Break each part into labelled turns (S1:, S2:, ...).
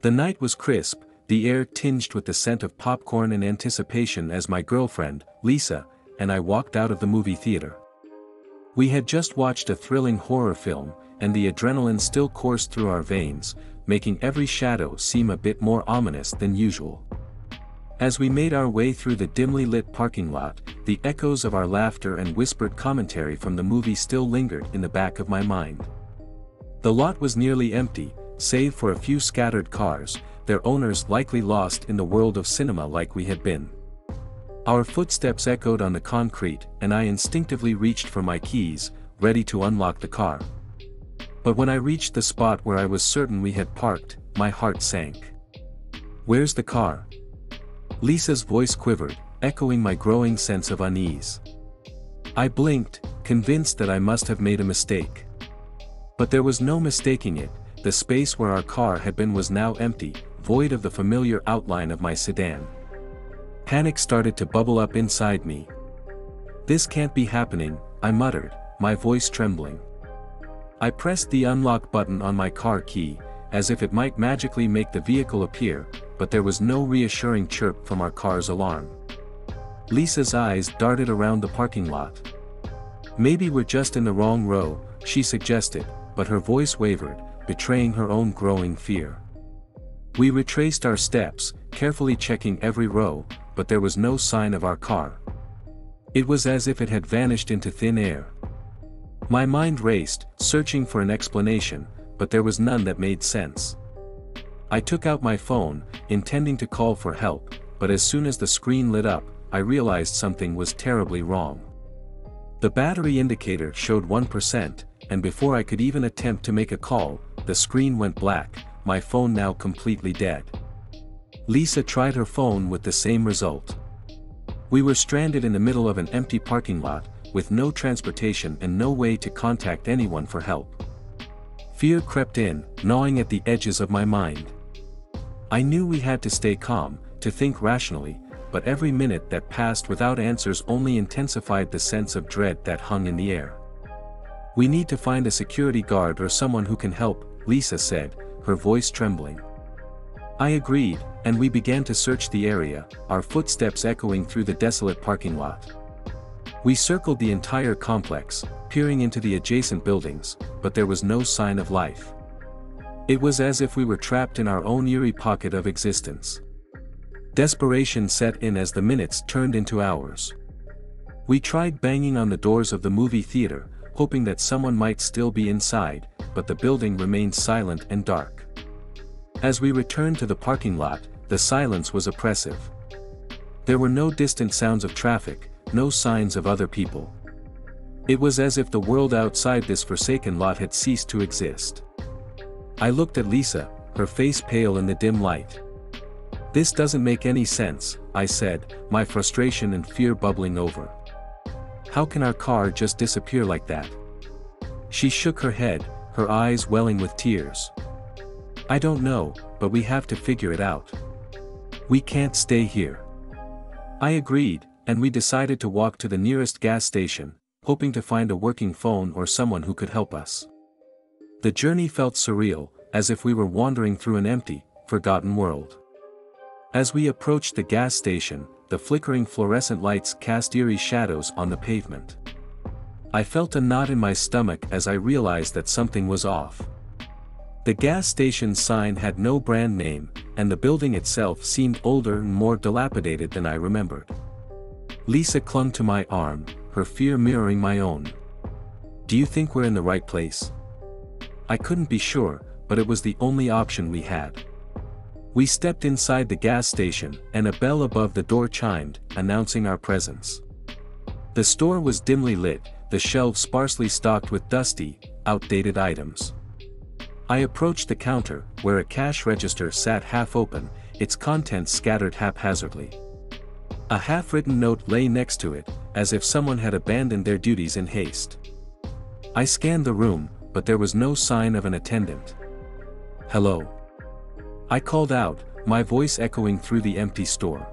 S1: The night was crisp, the air tinged with the scent of popcorn and anticipation as my girlfriend, Lisa, and I walked out of the movie theater. We had just watched a thrilling horror film, and the adrenaline still coursed through our veins, making every shadow seem a bit more ominous than usual. As we made our way through the dimly lit parking lot, the echoes of our laughter and whispered commentary from the movie still lingered in the back of my mind. The lot was nearly empty, save for a few scattered cars, their owners likely lost in the world of cinema like we had been. Our footsteps echoed on the concrete, and I instinctively reached for my keys, ready to unlock the car. But when I reached the spot where I was certain we had parked, my heart sank. "Where's the car?" Lisa's voice quivered, echoing my growing sense of unease. I blinked, convinced that I must have made a mistake. But there was no mistaking it, the space where our car had been was now empty, void of the familiar outline of my sedan. Panic started to bubble up inside me. "This can't be happening," I muttered, my voice trembling. I pressed the unlock button on my car key, as if it might magically make the vehicle appear, but there was no reassuring chirp from our car's alarm. Lisa's eyes darted around the parking lot. "Maybe we're just in the wrong row," she suggested, but her voice wavered, betraying her own growing fear. We retraced our steps, carefully checking every row, but there was no sign of our car. It was as if it had vanished into thin air. My mind raced, searching for an explanation, but there was none that made sense. I took out my phone, intending to call for help, but as soon as the screen lit up, I realized something was terribly wrong. The battery indicator showed 1%, and before I could even attempt to make a call, the screen went black, my phone now completely dead. Lisa tried her phone with the same result. We were stranded in the middle of an empty parking lot, with no transportation and no way to contact anyone for help. Fear crept in, gnawing at the edges of my mind. I knew we had to stay calm, to think rationally, but every minute that passed without answers only intensified the sense of dread that hung in the air. "We need to find a security guard or someone who can help," Lisa said, her voice trembling. I agreed, and we began to search the area, our footsteps echoing through the desolate parking lot. We circled the entire complex, peering into the adjacent buildings, but there was no sign of life. It was as if we were trapped in our own eerie pocket of existence. Desperation set in as the minutes turned into hours. We tried banging on the doors of the movie theater, hoping that someone might still be inside, but the building remained silent and dark. As we returned to the parking lot, the silence was oppressive. There were no distant sounds of traffic, no signs of other people. It was as if the world outside this forsaken lot had ceased to exist. I looked at Lisa, her face pale in the dim light. "This doesn't make any sense," I said, my frustration and fear bubbling over. "How can our car just disappear like that?" She shook her head, her eyes welling with tears. "I don't know, but we have to figure it out. We can't stay here." I agreed, and we decided to walk to the nearest gas station, hoping to find a working phone or someone who could help us. The journey felt surreal, as if we were wandering through an empty, forgotten world. As we approached the gas station, the flickering fluorescent lights cast eerie shadows on the pavement. I felt a knot in my stomach as I realized that something was off. The gas station's sign had no brand name, and the building itself seemed older and more dilapidated than I remembered. Lisa clung to my arm, her fear mirroring my own. "Do you think we're in the right place?" I couldn't be sure, but it was the only option we had. We stepped inside the gas station, and a bell above the door chimed, announcing our presence. The store was dimly lit, the shelves sparsely stocked with dusty, outdated items. I approached the counter, where a cash register sat half open, its contents scattered haphazardly. A half-written note lay next to it, as if someone had abandoned their duties in haste. I scanned the room, but there was no sign of an attendant. "Hello?" I called out, my voice echoing through the empty store.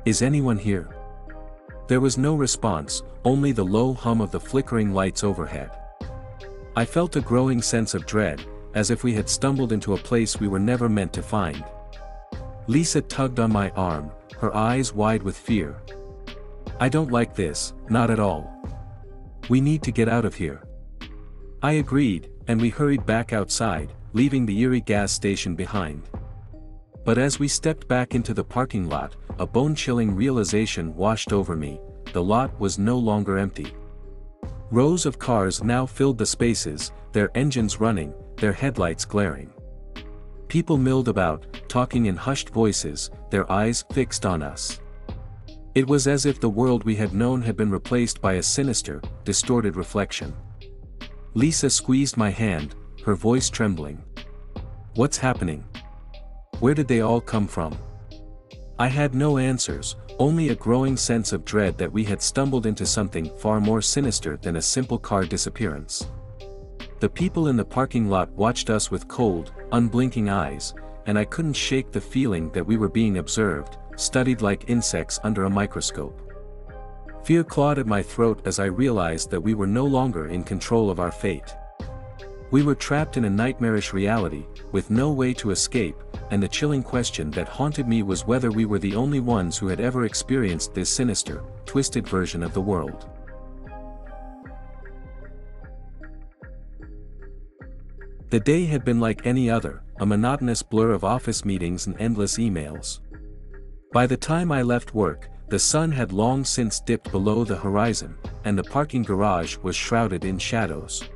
S1: "Is anyone here?" There was no response, only the low hum of the flickering lights overhead. I felt a growing sense of dread, as if we had stumbled into a place we were never meant to find. Lisa tugged on my arm, her eyes wide with fear. "I don't like this, not at all. We need to get out of here." I agreed, and we hurried back outside, leaving the eerie gas station behind. But as we stepped back into the parking lot, a bone-chilling realization washed over me: the lot was no longer empty. Rows of cars now filled the spaces, their engines running, their headlights glaring. People milled about, talking in hushed voices, their eyes fixed on us. It was as if the world we had known had been replaced by a sinister, distorted reflection. Lisa squeezed my hand, her voice trembling. "What's happening? Where did they all come from?" I had no answers, only a growing sense of dread that we had stumbled into something far more sinister than a simple car disappearance. The people in the parking lot watched us with cold, unblinking eyes, and I couldn't shake the feeling that we were being observed, studied like insects under a microscope. Fear clawed at my throat as I realized that we were no longer in control of our fate. We were trapped in a nightmarish reality, with no way to escape, and the chilling question that haunted me was whether we were the only ones who had ever experienced this sinister, twisted version of the world. The day had been like any other, a monotonous blur of office meetings and endless emails. By the time I left work, the sun had long since dipped below the horizon, and the parking garage was shrouded in shadows.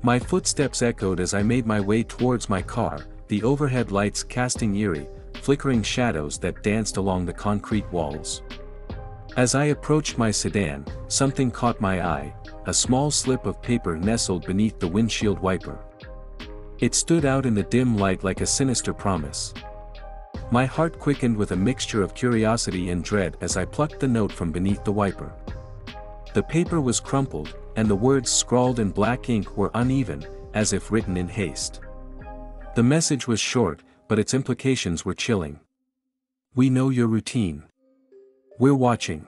S1: My footsteps echoed as I made my way towards my car, the overhead lights casting eerie, flickering shadows that danced along the concrete walls. As I approached my sedan, something caught my eye: a small slip of paper nestled beneath the windshield wiper. It stood out in the dim light like a sinister promise. My heart quickened with a mixture of curiosity and dread as I plucked the note from beneath the wiper. The paper was crumpled, and the words scrawled in black ink were uneven, as if written in haste. The message was short, but its implications were chilling. "We know your routine. We're watching."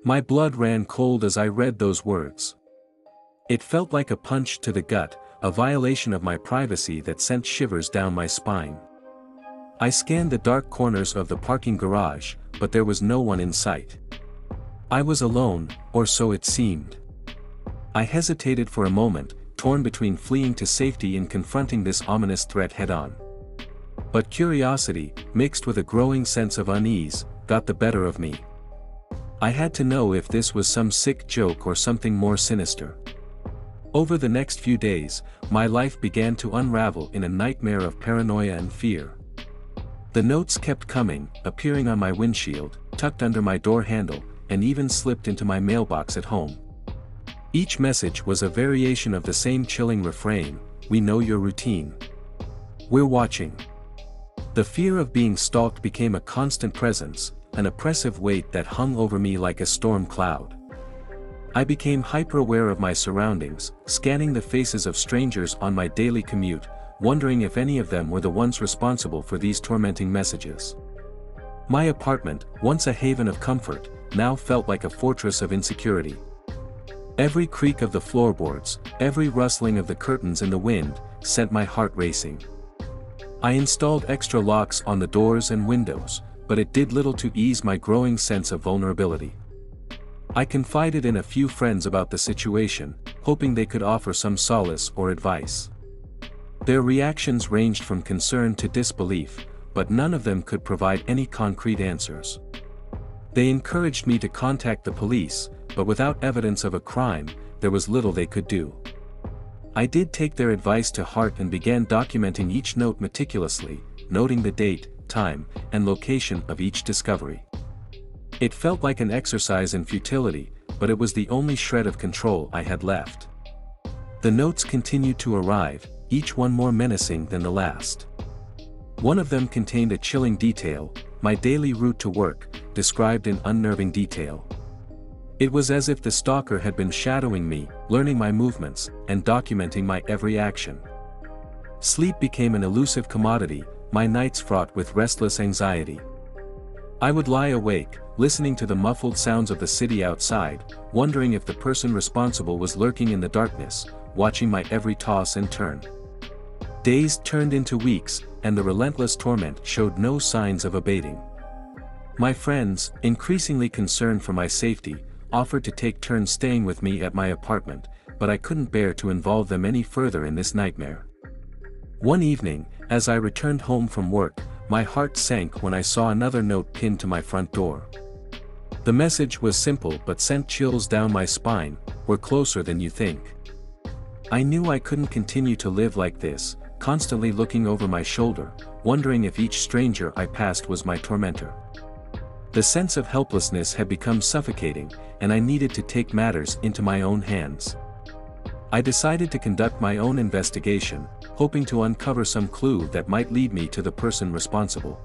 S1: My blood ran cold as I read those words. It felt like a punch to the gut, a violation of my privacy that sent shivers down my spine. I scanned the dark corners of the parking garage, but there was no one in sight. I was alone, or so it seemed. I hesitated for a moment, torn between fleeing to safety and confronting this ominous threat head-on. But curiosity, mixed with a growing sense of unease, got the better of me. I had to know if this was some sick joke or something more sinister. Over the next few days, my life began to unravel in a nightmare of paranoia and fear. The notes kept coming, appearing on my windshield, tucked under my door handle, and even slipped into my mailbox at home. Each message was a variation of the same chilling refrain: "We know your routine. We're watching." The fear of being stalked became a constant presence, an oppressive weight that hung over me like a storm cloud. I became hyper-aware of my surroundings, scanning the faces of strangers on my daily commute, wondering if any of them were the ones responsible for these tormenting messages. My apartment, once a haven of comfort, now felt like a fortress of insecurity. Every creak of the floorboards, every rustling of the curtains in the wind, sent my heart racing. I installed extra locks on the doors and windows, but it did little to ease my growing sense of vulnerability. I confided in a few friends about the situation, hoping they could offer some solace or advice. Their reactions ranged from concern to disbelief, but none of them could provide any concrete answers. They encouraged me to contact the police, but without evidence of a crime, there was little they could do. I did take their advice to heart and began documenting each note meticulously, noting the date, time, and location of each discovery. It felt like an exercise in futility, but it was the only shred of control I had left. The notes continued to arrive, each one more menacing than the last. One of them contained a chilling detail: my daily route to work, described in unnerving detail. It was as if the stalker had been shadowing me, learning my movements, and documenting my every action. Sleep became an elusive commodity, my nights fraught with restless anxiety. I would lie awake, listening to the muffled sounds of the city outside, wondering if the person responsible was lurking in the darkness, watching my every toss and turn. Days turned into weeks, and the relentless torment showed no signs of abating. My friends, increasingly concerned for my safety, offered to take turns staying with me at my apartment, but I couldn't bear to involve them any further in this nightmare. One evening, as I returned home from work, my heart sank when I saw another note pinned to my front door. The message was simple but sent chills down my spine: "We're closer than you think." I knew I couldn't continue to live like this, constantly looking over my shoulder, wondering if each stranger I passed was my tormentor. The sense of helplessness had become suffocating, and I needed to take matters into my own hands. I decided to conduct my own investigation, hoping to uncover some clue that might lead me to the person responsible.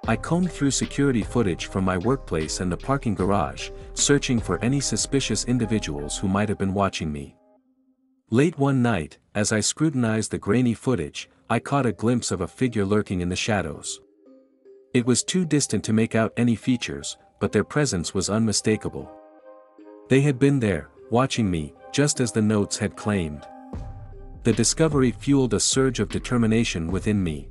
S1: I combed through security footage from my workplace and the parking garage, searching for any suspicious individuals who might have been watching me. Late one night, as I scrutinized the grainy footage, I caught a glimpse of a figure lurking in the shadows. It was too distant to make out any features, but their presence was unmistakable. They had been there, watching me, just as the notes had claimed. The discovery fueled a surge of determination within me.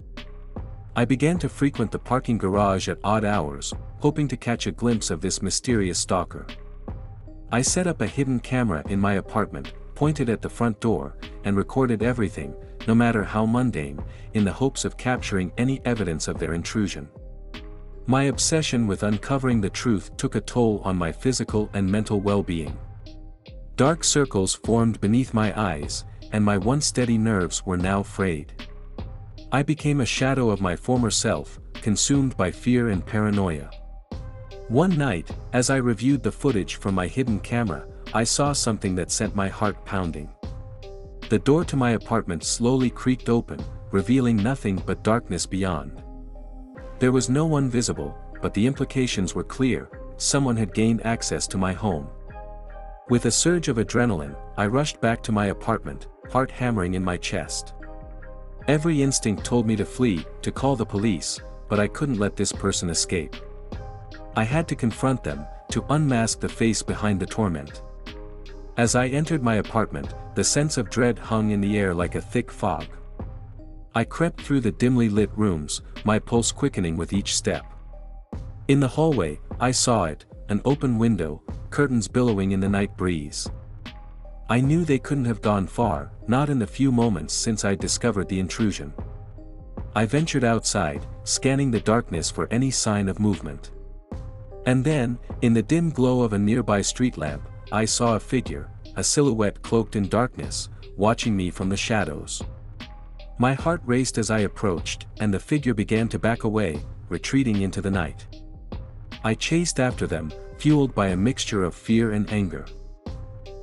S1: I began to frequent the parking garage at odd hours, hoping to catch a glimpse of this mysterious stalker. I set up a hidden camera in my apartment, pointed at the front door, and recorded everything, no matter how mundane, in the hopes of capturing any evidence of their intrusion. My obsession with uncovering the truth took a toll on my physical and mental well-being. Dark circles formed beneath my eyes, and my once steady nerves were now frayed. I became a shadow of my former self, consumed by fear and paranoia. One night, as I reviewed the footage from my hidden camera, I saw something that sent my heart pounding. The door to my apartment slowly creaked open, revealing nothing but darkness beyond. There was no one visible, but the implications were clear: someone had gained access to my home. With a surge of adrenaline, I rushed back to my apartment, heart hammering in my chest. Every instinct told me to flee, to call the police, but I couldn't let this person escape. I had to confront them, to unmask the face behind the torment. As I entered my apartment, the sense of dread hung in the air like a thick fog. I crept through the dimly lit rooms, my pulse quickening with each step. In the hallway, I saw it, an open window, curtains billowing in the night breeze. I knew they couldn't have gone far, not in the few moments since I discovered the intrusion. I ventured outside, scanning the darkness for any sign of movement. And then, in the dim glow of a nearby street lamp, I saw a figure, a silhouette cloaked in darkness, watching me from the shadows. My heart raced as I approached, and the figure began to back away, retreating into the night. I chased after them, fueled by a mixture of fear and anger.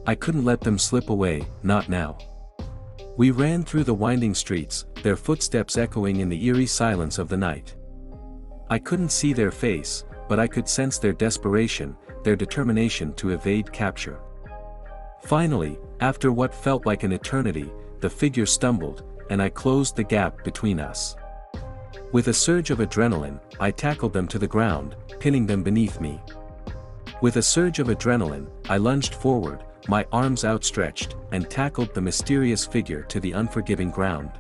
S1: I couldn't let them slip away, not now. We ran through the winding streets, their footsteps echoing in the eerie silence of the night. I couldn't see their face, but I could sense their desperation, their determination to evade capture. Finally, after what felt like an eternity, the figure stumbled, and I closed the gap between us. With a surge of adrenaline, I tackled them to the ground, pinning them beneath me. With a surge of adrenaline, I lunged forward, my arms outstretched, and tackled the mysterious figure to the unforgiving ground.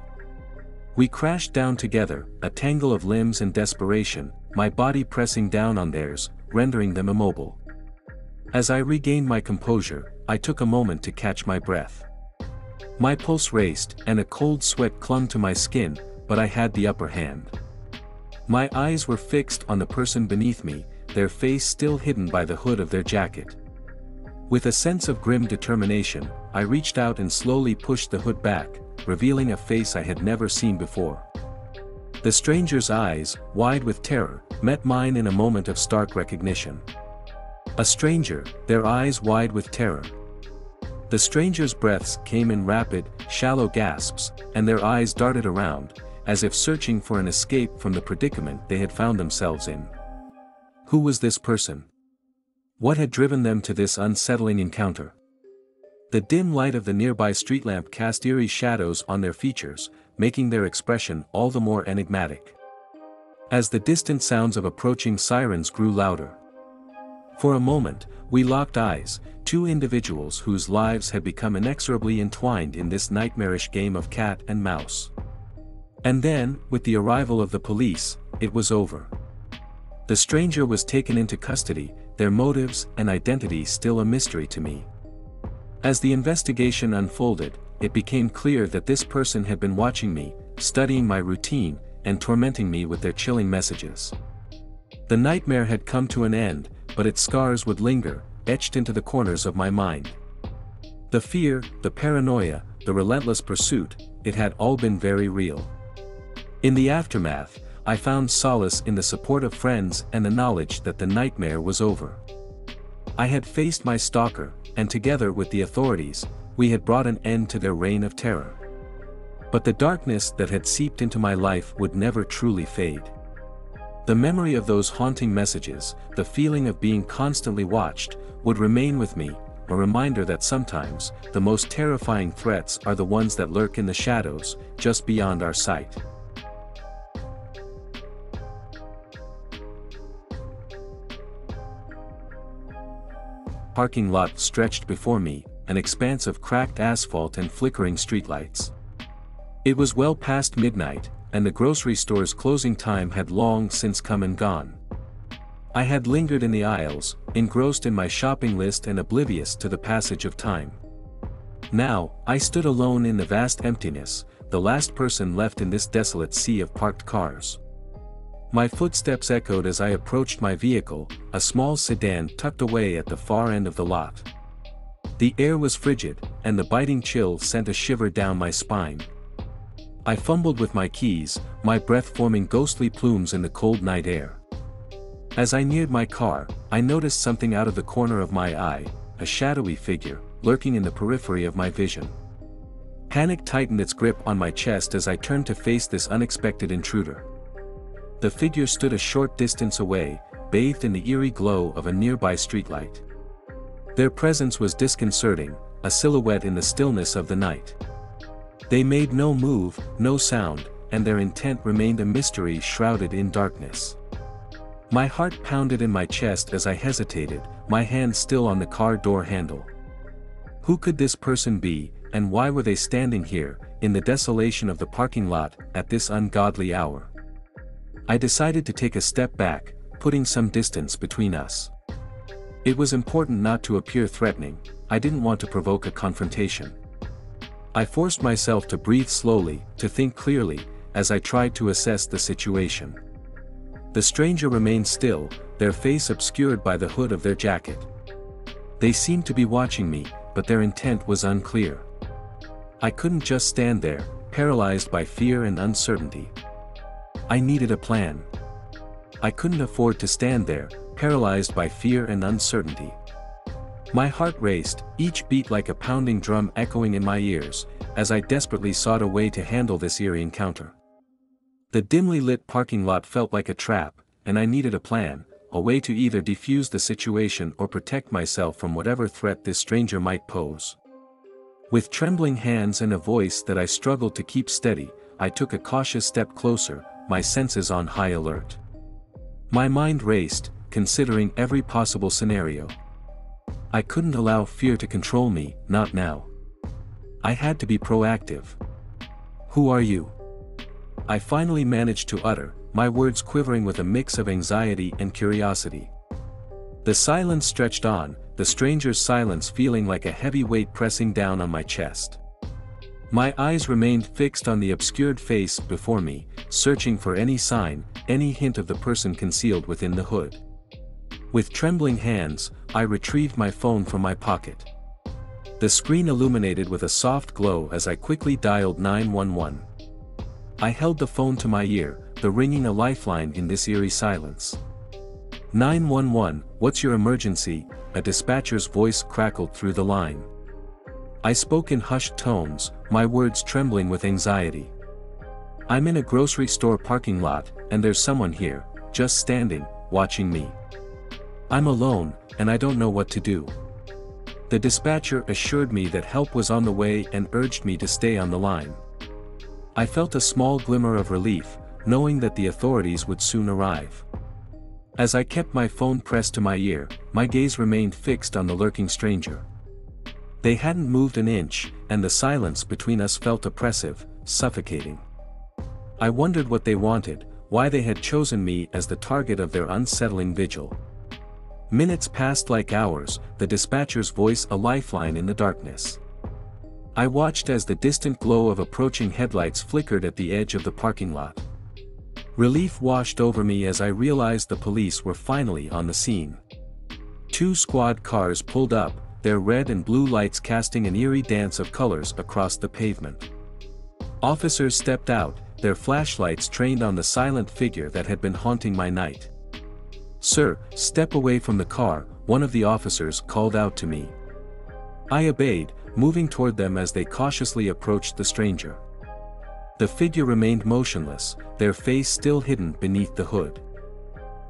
S1: We crashed down together, a tangle of limbs and desperation, my body pressing down on theirs, rendering them immobile. As I regained my composure, I took a moment to catch my breath. My pulse raced, and a cold sweat clung to my skin, but I had the upper hand. My eyes were fixed on the person beneath me, their face still hidden by the hood of their jacket. With a sense of grim determination, I reached out and slowly pushed the hood back, revealing a face I had never seen before. The stranger's eyes, wide with terror, met mine in a moment of stark recognition. A stranger, their eyes wide with terror. The stranger's breaths came in rapid, shallow gasps, and their eyes darted around, as if searching for an escape from the predicament they had found themselves in. Who was this person? What had driven them to this unsettling encounter? The dim light of the nearby street lamp cast eerie shadows on their features, making their expression all the more enigmatic. As the distant sounds of approaching sirens grew louder. For a moment, we locked eyes, two individuals whose lives had become inexorably entwined in this nightmarish game of cat and mouse. And then, with the arrival of the police, it was over. The stranger was taken into custody, their motives and identity still a mystery to me. As the investigation unfolded, it became clear that this person had been watching me, studying my routine, and tormenting me with their chilling messages. The nightmare had come to an end, but its scars would linger, etched into the corners of my mind. The fear, the paranoia, the relentless pursuit, it had all been very real. In the aftermath, I found solace in the support of friends and the knowledge that the nightmare was over. I had faced my stalker, and together with the authorities, we had brought an end to their reign of terror. But the darkness that had seeped into my life would never truly fade. The memory of those haunting messages, the feeling of being constantly watched, would remain with me, a reminder that sometimes, the most terrifying threats are the ones that lurk in the shadows, just beyond our sight. Parking lot stretched before me, an expanse of cracked asphalt and flickering streetlights. It was well past midnight, and the grocery store's closing time had long since come and gone. I had lingered in the aisles, engrossed in my shopping list and oblivious to the passage of time. Now, I stood alone in the vast emptiness, the last person left in this desolate sea of parked cars. My footsteps echoed as I approached my vehicle, a small sedan tucked away at the far end of the lot. The air was frigid, and the biting chill sent a shiver down my spine. I fumbled with my keys, my breath forming ghostly plumes in the cold night air. As I neared my car, I noticed something out of the corner of my eye, a shadowy figure, lurking in the periphery of my vision. Panic tightened its grip on my chest as I turned to face this unexpected intruder. The figure stood a short distance away, bathed in the eerie glow of a nearby streetlight. Their presence was disconcerting, a silhouette in the stillness of the night. They made no move, no sound, and their intent remained a mystery shrouded in darkness. My heart pounded in my chest as I hesitated, my hand still on the car door handle. Who could this person be, and why were they standing here, in the desolation of the parking lot, at this ungodly hour? I decided to take a step back, putting some distance between us. It was important not to appear threatening, I didn't want to provoke a confrontation. I forced myself to breathe slowly, to think clearly, as I tried to assess the situation. The stranger remained still, their face obscured by the hood of their jacket. They seemed to be watching me, but their intent was unclear. I couldn't just stand there, paralyzed by fear and uncertainty. I needed a plan. I couldn't afford to stand there, paralyzed by fear and uncertainty. My heart raced, each beat like a pounding drum echoing in my ears, as I desperately sought a way to handle this eerie encounter. The dimly lit parking lot felt like a trap, and I needed a plan, a way to either defuse the situation or protect myself from whatever threat this stranger might pose. With trembling hands and a voice that I struggled to keep steady, I took a cautious step closer, my senses on high alert. My mind raced, considering every possible scenario. I couldn't allow fear to control me, not now. I had to be proactive. "Who are you?" I finally managed to utter, my words quivering with a mix of anxiety and curiosity. The silence stretched on, the stranger's silence feeling like a heavy weight pressing down on my chest. My eyes remained fixed on the obscured face before me, searching for any sign, any hint of the person concealed within the hood. With trembling hands, I retrieved my phone from my pocket. The screen illuminated with a soft glow as I quickly dialed 911. I held the phone to my ear, the ringing a lifeline in this eerie silence. 911, what's your emergency? A dispatcher's voice crackled through the line. I spoke in hushed tones, my words trembling with anxiety. I'm in a grocery store parking lot, and there's someone here, just standing, watching me. I'm alone, and I don't know what to do. The dispatcher assured me that help was on the way and urged me to stay on the line. I felt a small glimmer of relief, knowing that the authorities would soon arrive. As I kept my phone pressed to my ear, my gaze remained fixed on the lurking stranger. They hadn't moved an inch, and the silence between us felt oppressive, suffocating. I wondered what they wanted, why they had chosen me as the target of their unsettling vigil. Minutes passed like hours, the dispatcher's voice a lifeline in the darkness. I watched as the distant glow of approaching headlights flickered at the edge of the parking lot. Relief washed over me as I realized the police were finally on the scene. 2 squad cars pulled up, their red and blue lights casting an eerie dance of colors across the pavement. Officers stepped out, their flashlights trained on the silent figure that had been haunting my night. "Sir, step away from the car," one of the officers called out to me. I obeyed, moving toward them as they cautiously approached the stranger. The figure remained motionless, their face still hidden beneath the hood.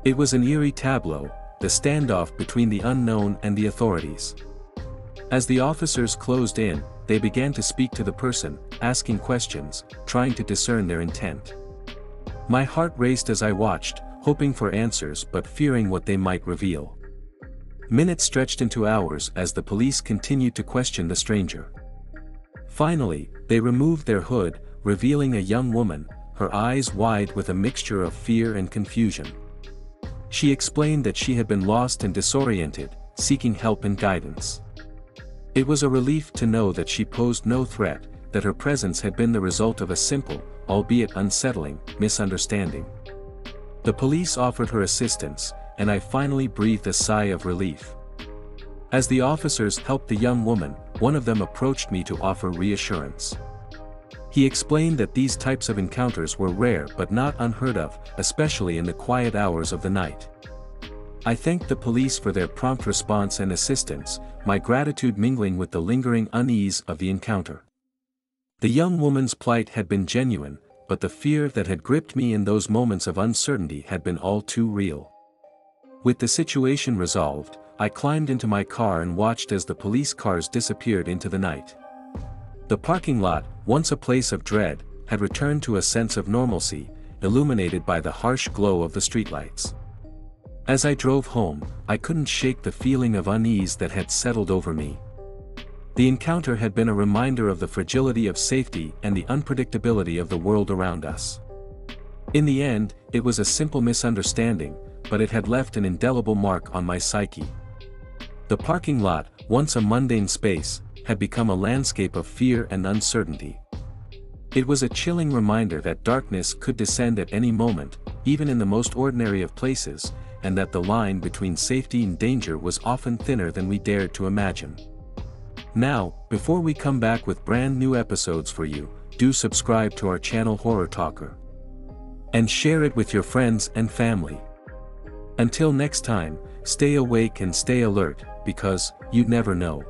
S1: It was an eerie tableau, the standoff between the unknown and the authorities. As the officers closed in, they began to speak to the person, asking questions, trying to discern their intent. My heart raced as I watched, hoping for answers but fearing what they might reveal. Minutes stretched into hours as the police continued to question the stranger. Finally, they removed their hood, revealing a young woman, her eyes wide with a mixture of fear and confusion. She explained that she had been lost and disoriented, seeking help and guidance. It was a relief to know that she posed no threat, that her presence had been the result of a simple, albeit unsettling, misunderstanding. The police offered her assistance, and I finally breathed a sigh of relief. As the officers helped the young woman, one of them approached me to offer reassurance. He explained that these types of encounters were rare but not unheard of, especially in the quiet hours of the night. I thanked the police for their prompt response and assistance, my gratitude mingling with the lingering unease of the encounter. The young woman's plight had been genuine, but the fear that had gripped me in those moments of uncertainty had been all too real. With the situation resolved, I climbed into my car and watched as the police cars disappeared into the night. The parking lot, once a place of dread, had returned to a sense of normalcy, illuminated by the harsh glow of the streetlights. As I drove home, I couldn't shake the feeling of unease that had settled over me. The encounter had been a reminder of the fragility of safety and the unpredictability of the world around us. In the end, it was a simple misunderstanding, but it had left an indelible mark on my psyche. The parking lot, once a mundane space, had become a landscape of fear and uncertainty. It was a chilling reminder that darkness could descend at any moment, even in the most ordinary of places, and that the line between safety and danger was often thinner than we dared to imagine. Now, before we come back with brand new episodes for you, do subscribe to our channel Horror Talker. And share it with your friends and family. Until next time, stay awake and stay alert, because you never know.